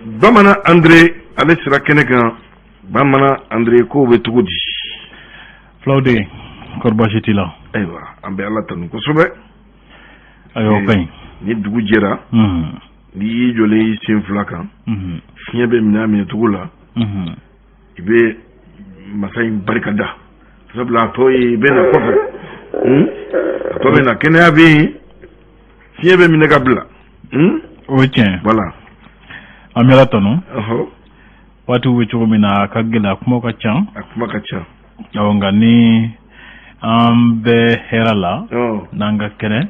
Bamana André ale sira kɛnɛ kan Bamana André ko bɛ cogo di Flaude korbashiti la ayiwa an bɛ Ala tanu kosɛbɛ ayo kain ni dugu jɛra ni y'i jɔlen i sen fila kan fiɲɛ bɛ minɛ minɛ cogo la i bɛ masa in barika da sabula a tɔ ye bɛ na kɔfɛ a tɔ bɛ na kɛnɛya bɛ yen fiɲɛ bɛ minɛ ka bila o tiɲɛ voilà an bɛ Ala tanu waati bɛ cogo min na a ka gɛlɛ kuma ka ca awɔ nka ni an bɛ hɛrɛ la n'an ka kɛnɛ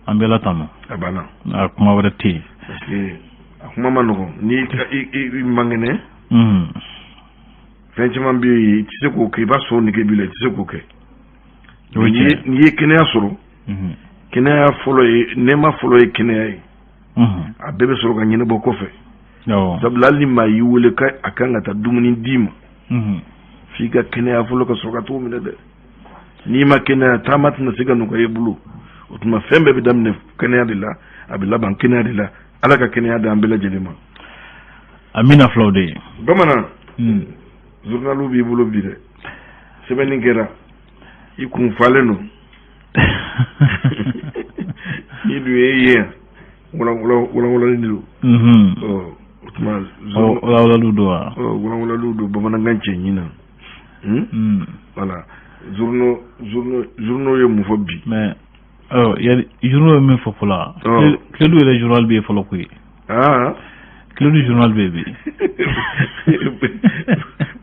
an bɛ Ala tanu a banna a kuma wɛrɛ tɛ yen parce que a kuma ma nɔgɔn ni i man kɛnɛ fɛn caman bɛ yen i tɛ se k'o kɛ i b'a sɔrɔ nege b'i la i tɛ se k'o kɛ n'i ye kɛnɛya sɔrɔ kɛnɛya fɔlɔ ye nɛɛma fɔlɔ ye kɛnɛya ye a bɛɛ bɛ sɔrɔ ka ɲɛnabɔ kɔfɛ sabula hali ni maa y'i wele a kan ka taa dumuni d'i ma f'i ka kɛnɛya fɔlɔ ka sɔrɔ ka t'o minɛ dɛ n'i ma kɛnɛya taama tɛna se ka nɔgɔya i bolo o tuma fɛn bɛɛ bɛ daminɛ kɛnɛya de la a bɛ laban kɛnɛya de la Ala ka kɛnɛya di an bɛɛ lajɛlen ma amina Flaude bamanan journalu b'i bolo bi dɛ sɛbɛnni kɛra i kun falen don i dun ye yan walankɔlɔnin de don o tuma walankɔlɔnin don wa walankɔlɔnin don bamanankan cɛ ɲina voilà journaux ye mun fɔ bi mais journaux ye min fɔ fɔlɔ Kledu yɛrɛ journal bɛ yen fɔlɔ koyi Kledu journal bɛ bi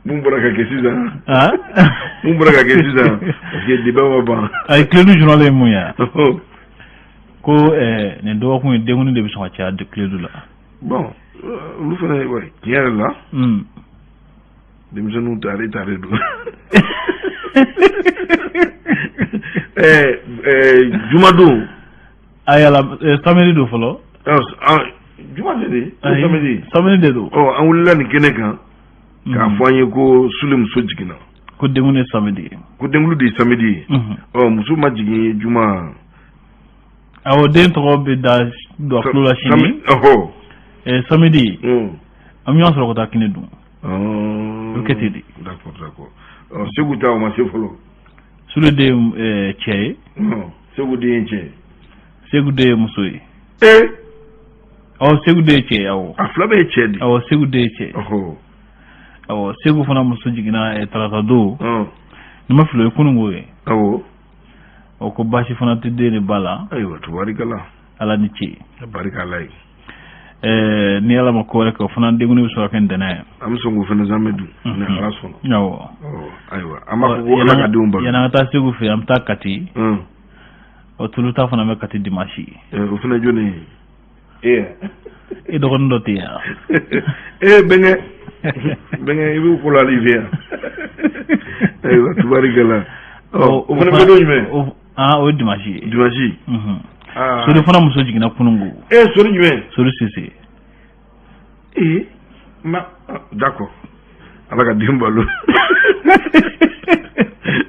mun bɔra ka kɛ sisan parce que débat ma ban ayi Kledu journal ye mun ye ko nin dɔgɔkun ye denkuni de bɛ sɔn ka caya Kledu la bon olu fana tiɲɛ yɛrɛ la denmisɛnninw tare don jumadon ayala samedi do fɔlɔ juma de samedi de do an wulila nin kɛnɛ kan k'a fɔ an ye ko Sule muso jiginna ko denkuni ye samedi ko denkuli de ye samedi muso ma jigin ye juma awɔ den tɔgɔ bɛ da don a tulo la sini samedi an bɛ ɲɔgɔn sɔrɔ ka taa kini dun o kɛ ten de d'accord Segu ta o ma se fɔlɔ Sule de ye cɛ ye Segu de ye cɛ ye Segu de ye muso ye Segu de ye cɛ awɔ a fila bɛɛ ye cɛ de awɔ Segu de ye cɛ awɔ Segu fana muso jiginna tarata don ni ma fili o ye kunungo ye awɔ ko baasi fana tɛ den ni ba la ayiwa tubarikala Ala ni ce barikala ye ni Ala ma ko wɛrɛ kɛ o fana denkuni bɛ sɔrɔ ka kɛ ntɛnɛn ye an bɛ sɔn k'o fana zamɛ dun ni Ala sɔnna awɔ ayiwa an b'a fɔ ko Ala ka denw balo yan'an ka taa Segu fɛ an bɛ taa Kati tulu ta fana bɛ Kati dimanche o fana jɔnni ye e dɔgɔnin dɔ tɛ yan bɛnkɛ i b'u ko la ale fɛ yan ayiwa tubarikala o fana bɛ don jumɛn o ye dimanche ye Sori fana muso jiginna kunungo Sori jumɛn Sori Sise d'accord Ala ka den balo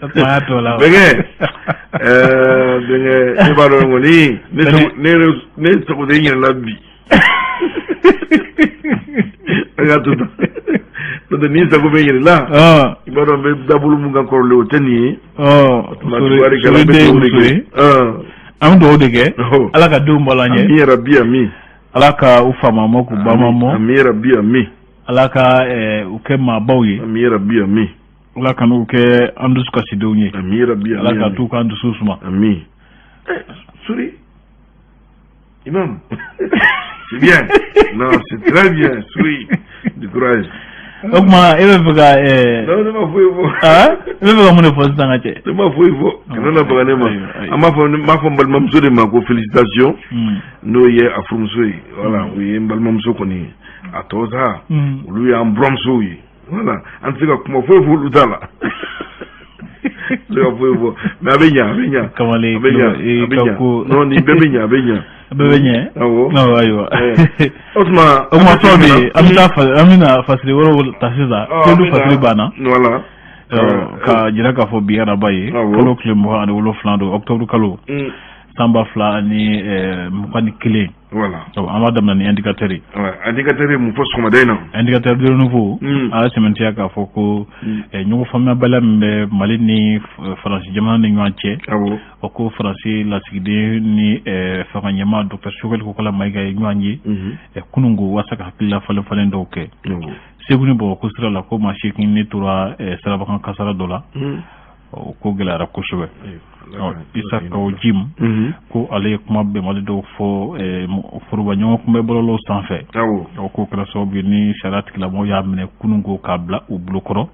bɛnkɛ ne b'a dɔn kɔni ne sago de yɛrɛ la bi an ka to tan n'o tɛ ni sago bɛ yɛrɛ la i b'a dɔn n bɛ dabolo mun kan kɔrɔlen o tɛ nin ye Sori den ye muso ye an bɛ dugawu de kɛ Ala ka denw balo an ɲɛ ami yarabi ami Ala ka u fama mɔ k'u ba ma mɔ ami yarabi ami Ala ka u kɛ maabaw ye ami yarabi ami Ala ka n'u kɛ an dusu kasidenw ye ami yarabi ami Ala ka t'u k'an dusu suma ami Sori Imam c'est bien non c'est très bien Sori du courage o tuma e bɛ fɛ ka ne ma foyi fɔ e bɛ fɛ ka mun de fɔ sisan ka cɛ ne ma foyi fɔ kana na baga ne ma an b'a fɔ n balimamuso de ma ko félicitations n'o ye a furumuso ye voilà o ye n balimamuso kɔni ye a tɔ sa olu y'an buramusow ye voilà an tɛ se ka kuma foyi fɔ olu t'a la se ka foyi fɔ mais a bɛ ɲɛ kamalen non nin bɛɛ bɛ ɲɛ a bɛ ɲɛ bɛɛ bɛ ɲɛ awɔ ayiwa o tuma fɛn bɛ yen an bɛna fasiri wɛrɛw ta sisan Kledu fasiri banna voilà ka jira k'a fɔ bi araba ye kalo tile 27 don octobre kalo sanba 2021 voilà on va demander indicateur indicateur mu fo soma dayna indicateur de nouveau ala sementia ka foko ñu famna balam be mali ni France jamana ni ñanche o ko France la sigide ni fa nyama docteur Choguel ko kala mayga ñanji kunungu wasaka hakilla falen doke seguni bo ko sira la ko ma shekin ni tura sara bakan kasara dola ko gela ra ko shobe isa ko jim ko ale kuma be mali do fo ba ñoo ko be bololo sans fait o ko kala so bi ni sharat kila mo ya mene kunungo kabla u blokoro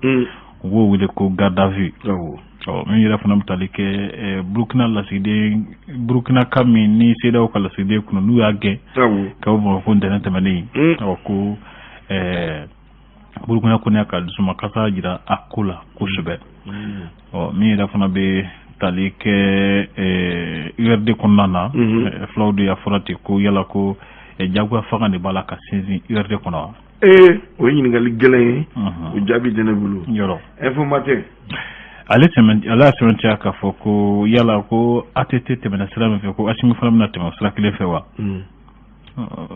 wo wile ko garde à vue mi yira fana mutalike Burkina la side Burkina kami ni seda o kala side kuno nu yage ka wo ko ndena tamani ko Burkina ko ne ka suma kasa jira akula ko shube mi yira fana be talike URD konnana flawdu ya forati ko yala ko jagwa fagande bala ka sinzi URD konna o yini ngal gelen o jabi dene bulu yoro informateur ala semen ka foko yala ko ATT temena sala fe ko asimi faram na tema sala kile fewa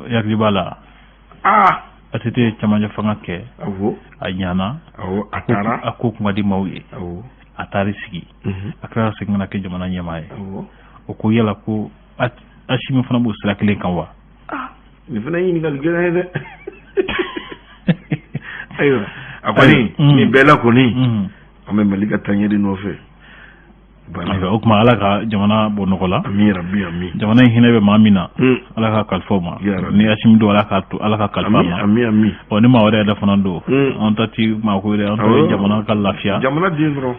yakli bala ATT chamanja fanga ke anyana atara akuk ngadi mawi atari sigi akara singana ke jamana nyamae o ko yala ko asimi faram bu sala kile kanwa ni fana yini ngal gelen de ayo apani ni bela ko ni ame malika tanyedi no fe bana o kuma ala ka jamana bonokola ami rabbi ami jamana hinebe mamina ala ka kalfoma ni asim do ala ka kalfama ami o ni ma wore da fanando on tati ma ko re on to jamana kal lafia jamana di bro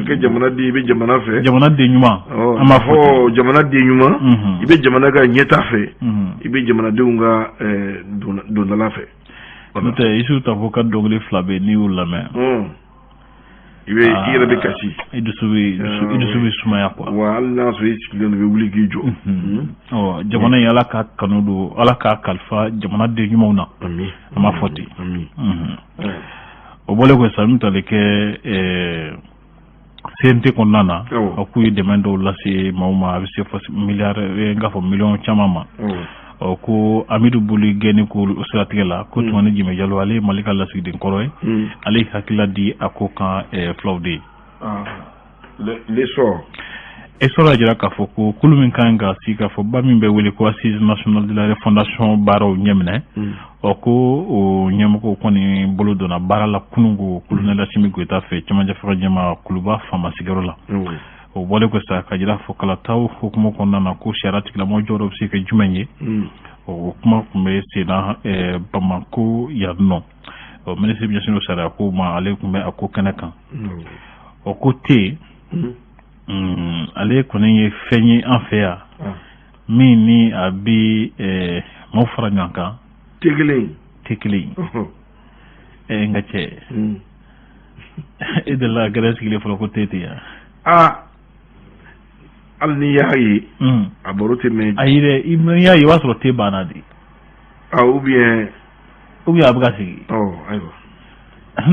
ke jamana di be jamana fe jamana di nyuma ama fo jamana di nyuma ibe jamana ga nyeta fe ibe jamana de unga do na la fe nte isu ta ko ka dogle flabe ni ulame ibe ira be kasi idu subi sumaya kwa wa Allah so yi kilon be wuli gijo jamana ya ala ka kanudu ala ka kalfa jamana de nyuma ama foti o bole ko sami taleke sente konnana akuyi demendo lasi mauma abise fo milliard ngafo million chamama ko Amidou Bouli geni ko stratigela ko to woni jime jalo ale malika la sigde koroy ale hakila di akoka flawdi les sorts e sora jira ka foko kulumin kanga sika fo bami be weli ko assise nationale de la refondation baro nyemne o ko o nyem ko koni bolo dona barala kunungo kuluna la simi ko ta fe chama jafa jema kuluba fama sigarola o bole ko sa ka jira fo kala taw hukumo ko nana ko sharati la mo joro sika jumenye o kuma kumbe sina Bamako ya no o ministre bien sûr sara ko ma ale kumbe ako kanaka o côté ale konen fenyi en fait mini abi mo franyanka tekele ngache et de la grèce qu'il faut côté ya alni yayi aborote me ayire imni yayi wasro te banadi ou bien abgasi ayo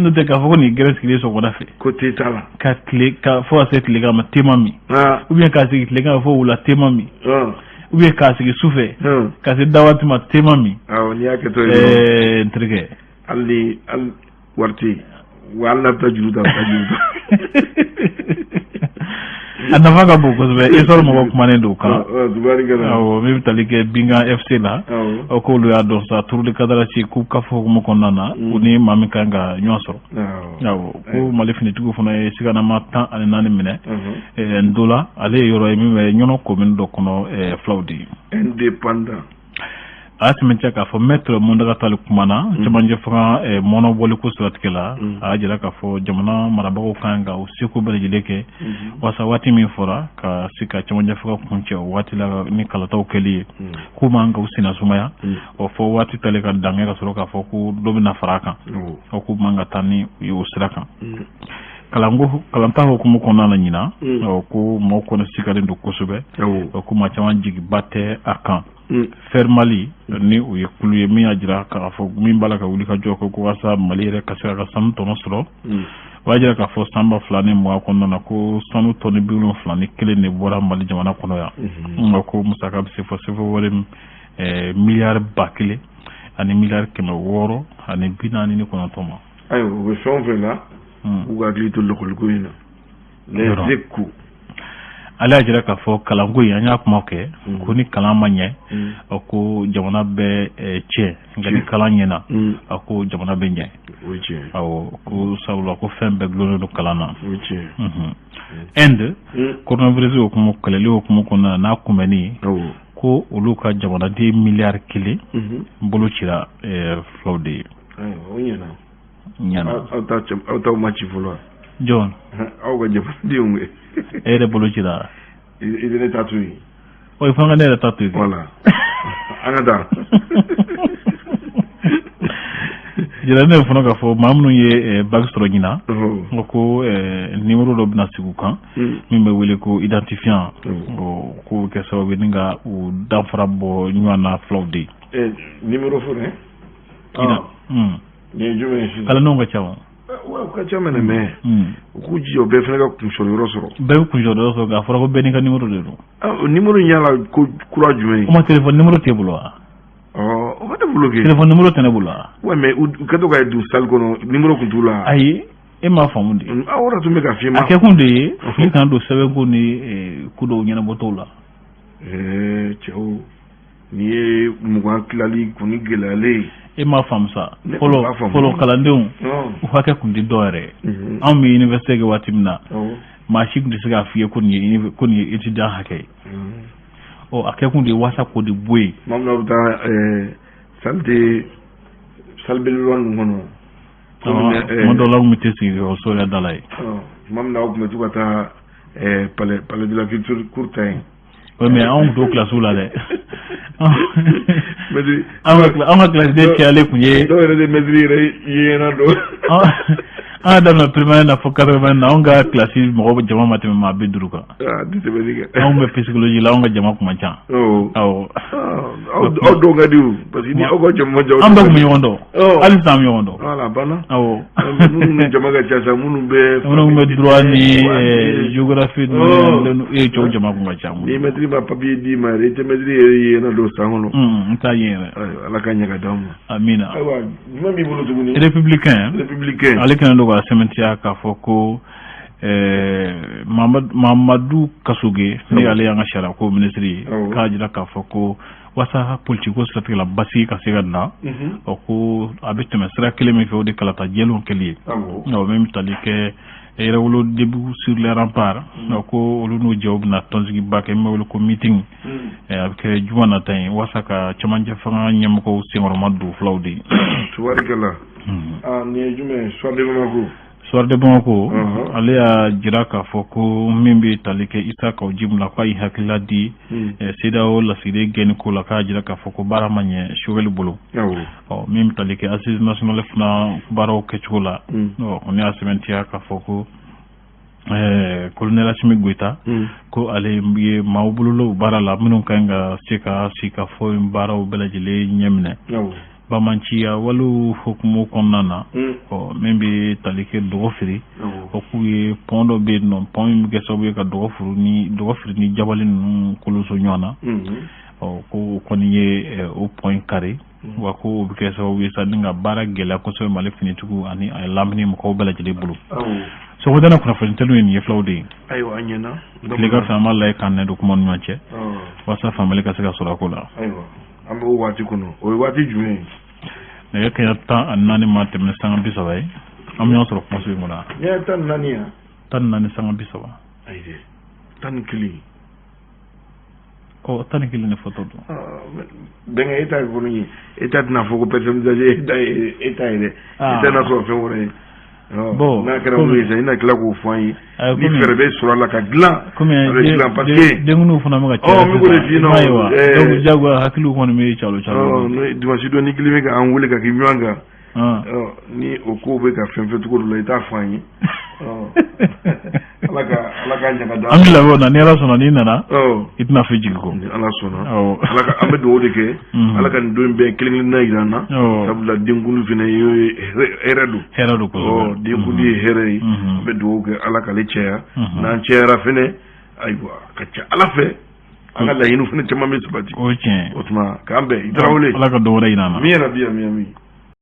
no te ka foko ni grèce qu'il so koda fe côté tala ka clé ka fo cette les gars temami ou bien ka c'est les gars fo ou la temami ou bien ka c'est souffé ka c'est dawati ma temami ni yake to entregue alli al warti wala tajuda anafaga boko be esol mo ko manendo ka zubari gana mi talike binga FC la o ko lu ya do sa tour de kadara ci ku ka fo mo ko nana uni mami kanga nyoso ko malefini tugo fona e sigana ma tan ale nani mine ndola ale yoro e mi nyono ko min do kono flawdi indépendant atmentia ka fo mettre mo ndaga tal kumana jamanje fra mono boli ko stratkela ajira ka fo jamana marabako kanga o siko bele jileke wasa wati mi fora ka sika jamanje fra kunche wati la ni kala taw keli kuma nga usina sumaya o fo wati tale ka dange ka soro ka fo ku dobina faraka o ku manga tani yo siraka kalanta ko mo ko nana nyina o ku mo ko na sika den do kusube o ku ma chaman jigi batte akan fermali ni o yekulu mi ajira ka fo min balaka wuli ka joko ko wasa mali re kasira ka sam to nosro wajira ka fo samba flani mo ko nana ko sanu toni bilon flani kele ne bora mali jamana kono ya ko musaka bi se fo wore milliard bakile ani milliard keme woro ani binani ni kono toma ayo be sonfe la uga glito lokol ko ina les échos ala jira ka fo kalango ya nya kuma ke ko ni kalama nye ko jamana be che ngani kalanya na ko jamana be nye awo ko sawlo ko fembe glono do kalana end coronavirus ko mo kaleli ko mo kona na kumeni ko uluka jamana de milliard kili bolo cira flawde nyana auta machi fulo John aw ga jëf diumé de bolo cira il est tatoué o fanga ne tatoué voilà anada jira ne fono ka fo mamnu ye bagstro nyina ko numéro do bna sigu kan mimbe wele ko identifiant ko ke so be nga u danfara bo nyana flawde numéro fo ne ni jume ci kala no nga chawo wa ka chamene me ku ji o be fena ka ku solo rosoro be ku joro so ga fora ko be ni ka numéro de do numéro nyala ko kura jume ko ma téléphone numéro tebulo on va te bloquer téléphone numéro tenebula ouais mais ka to ka du sal kono numéro ku tula ayi e ma famundi awora to me ka fima akekunde fli kan do sebe ko ni kudo nyana botola chao ni muga klali kuni gelale e ma famsa polo kalandeun o hake kundi doere am mi université ge watimna ma shik de siga fiye kuni étudiant hake o akekunde wasa ko de boy mamna buta salbe lon ngono mo do law mi tesi o so ya dalay mamna ko metu bata palais de la culture courtain mais on do classe ou là de mais on classe de tiale kunye do re de mesri yena do dans le primaire na fo 80 na on ga classe mo jama matem ma biduruka dite be diga on me psychologie la on ga jama kuma chan do ga diu parce que ni o go jama jaw am do mi wondo ali sam yondo wala bana munu jama ga cha munu be droit ni géographie ni e cho jama kuma chan ni metri ba papier di ma rete metri yena do sangono ta yene ala kanya ga dam amina aywa mi bolo tuguni républicain ale kan do ga sementia ka foko Mamadou Kasuge ni ale yanga shara ko ministry ka jira ka foko wasa politiko stratégie la basi ka sigana o ko abite mesra keleme fe de kala ta jelon keli no même talike e rewlo début sur les remparts ko lu job na tongi baké mawlo ko meeting avec juwana tay wasa ka chamanje fa nyam ko singoro madou flawdi tuwarikala ni jume soir de Bamako ale ya jira ka foko mimbi talike isa ka jimla kwa hakila di sida o la side gen ko la ka jira ka foko baramanye shugel bulu mimbi talike assise national fna baro kechula on ya sementia ka foko colonel Asimi Goita ko ale ye mawbululo barala minun kanga sika fo baro belajile nyemne bamanchiya walu hukumu konnana ko membe talike dogofiri ko kuye pondo be non pon ge sobe ka dogofuru ni jabalin kuluso nyona ko koni ye au point carré wa ko be so wi sadinga bara gela ko so male finitugo ani ay lamni mo ko bela jide bulu so ko dana ko fa telu ni flawde aywa anyena lega sama lay kanne do ko mon manche wasa famale ka sega sura ko la aywa ambo wati kuno o wati jume ne ke ta nani matem ne sanga bisaway am ñoo soro ko suy ngona ne tan nani sanga bisawa ayde tan kili ko tan kili ne photo do benga eta ko ni eta na foko personnalisé eta na so fe wore bon na kera mu isa ina kila ko fani ni ferbe sur la ka glan avec glan parce que de ngunu funa maga mi ko de no donc jagwa hakilu ko mi chalo no dimanche do ni kilime ka an wule ka ki nyanga ni o ko be ka femfe to ko la ita fani alaka angela bona ne raso na ni nana itna fi jiko ala sona ala ka ambe do de ke ala kan do be kelin na irana sabula dingulu fine heradu ko dingulu here be do ke ala ka le cheya na cheya fine aywa ka cha ala fe ala la yinu fine chama me sabati o tien otma kambe idrawle ala ka do re inana mi rabia mi